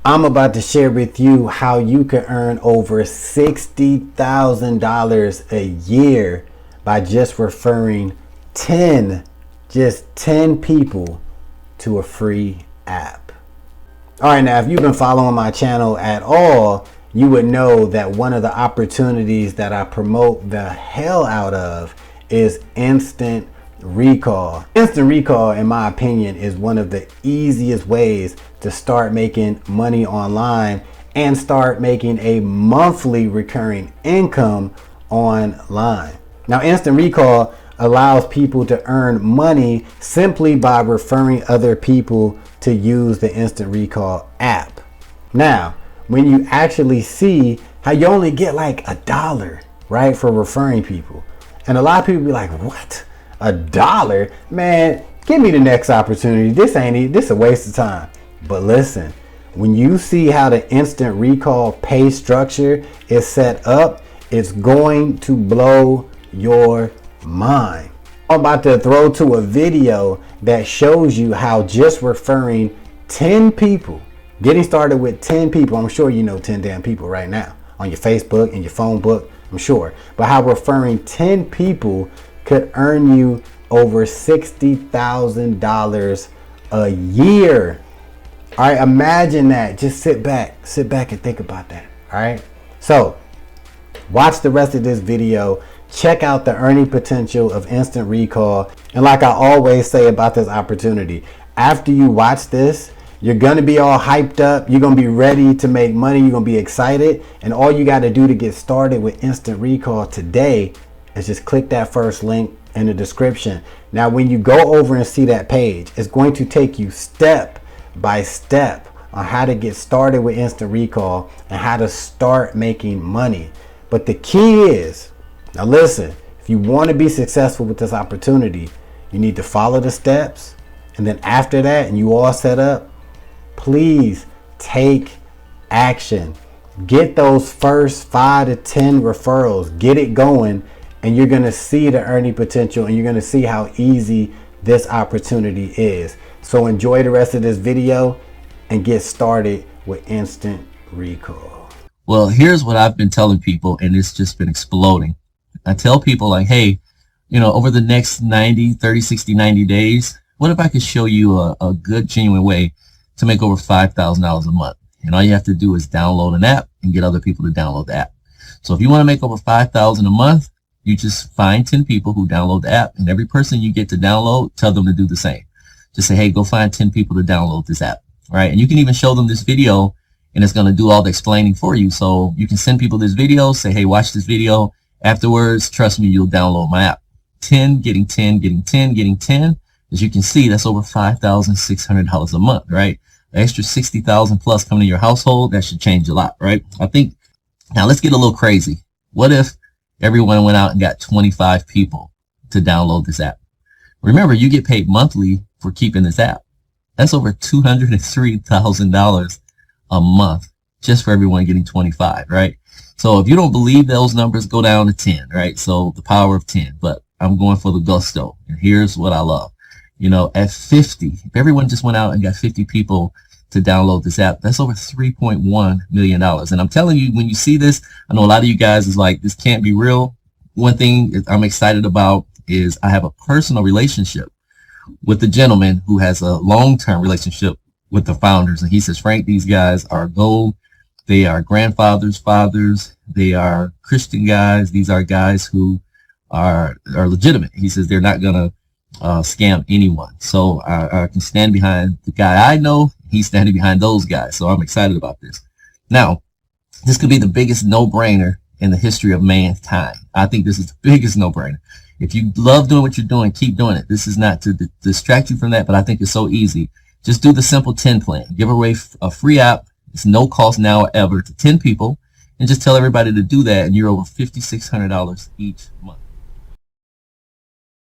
I'm about to share with you how you can earn over $60,000 a year by just referring 10, just 10 people to a free app. All right, now if you've been following my channel at all, you would know that one of the opportunities that I promote the hell out of is instant recall. Instant recall, in my opinion, is one of the easiest ways to start making money online and start making a monthly recurring income online. Now, instant recall allows people to earn money simply by referring other people to use the instant recall app. Now, when you actually see how you only get like $1, right, for referring people, and a lot of people be like, what? $1? Man, give me the next opportunity. This is a waste of time. But listen, when you see how the instant recall pay structure is set up, it's going to blow your mind. I'm about to throw to a video that shows you how just referring 10 people, getting started with 10 people, I'm sure you know 10 damn people right now on your Facebook and your phone book, I'm sure, but how referring 10 people could earn you over $60,000 a year. All right, imagine that. Just sit back and think about that. All right, so watch the rest of this video. Check out the earning potential of instant recall. And like I always say about this opportunity, after you watch this, you're going to be all hyped up. You're going to be ready to make money. You're going to be excited. And all you got to do to get started with instant recall today is just click that first link in the description. Now, when you go over and see that page, it's going to take you step by step on how to get started with instant recall and how to start making money. But the key is, now listen, if you want to be successful with this opportunity, you need to follow the steps. And then after that, and you all set up, please take action. Get those first 5 to 10 referrals. Get it going, and you're going to see the earning potential, and you're going to see how easy this opportunity is. So enjoy the rest of this video and get started with instant recall. Well, here's what I've been telling people, and it's just been exploding. I tell people like, hey, over the next 30, 60, 90 days, what if I could show you a good, genuine way to make over $5,000 a month? And all you have to do is download an app and get other people to download the app. So if you want to make over $5,000 a month, you just find 10 people who download the app, and every person you get to download, tell them to do the same. Just say, hey, go find 10 people to download this app, right? And you can even show them this video, and it's going to do all the explaining for you. So you can send people this video, say, hey, watch this video. Afterwards, trust me, you'll download my app. 10, getting 10, getting 10, getting 10. As you can see, that's over $5,600 a month, right? The extra $60,000 plus coming to your household, that should change a lot, right? I think, now let's get a little crazy. What if everyone went out and got 25 people to download this app? Remember, you get paid monthly for keeping this app. That's over $203,000 a month just for everyone getting 25, right? So if you don't believe those numbers, go down to 10, right? So the power of 10, but I'm going for the gusto. And here's what I love. At 50, if everyone just went out and got 50 people to download this app, that's over $3.1 million. And I'm telling you, when you see this, I know a lot of you guys is like, this can't be real. One thing I'm excited about is I have a personal relationship with the gentleman who has a long-term relationship with the founders. And he says, Frank, these guys are gold. They are grandfathers, fathers. They are Christian guys. These are guys who are legitimate. He says they're not going to scam anyone. So I can stand behind the guy I know. He's standing behind those guys. So I'm excited about this. Now, this could be the biggest no-brainer in the history of mankind. I think this is the biggest no-brainer. If you love doing what you're doing, keep doing it. This is not to distract you from that, but I think it's so easy. Just do the simple 10 plan. Give away a free app. It's no cost now or ever to 10 people, and just tell everybody to do that, and you're over $5,600 each month.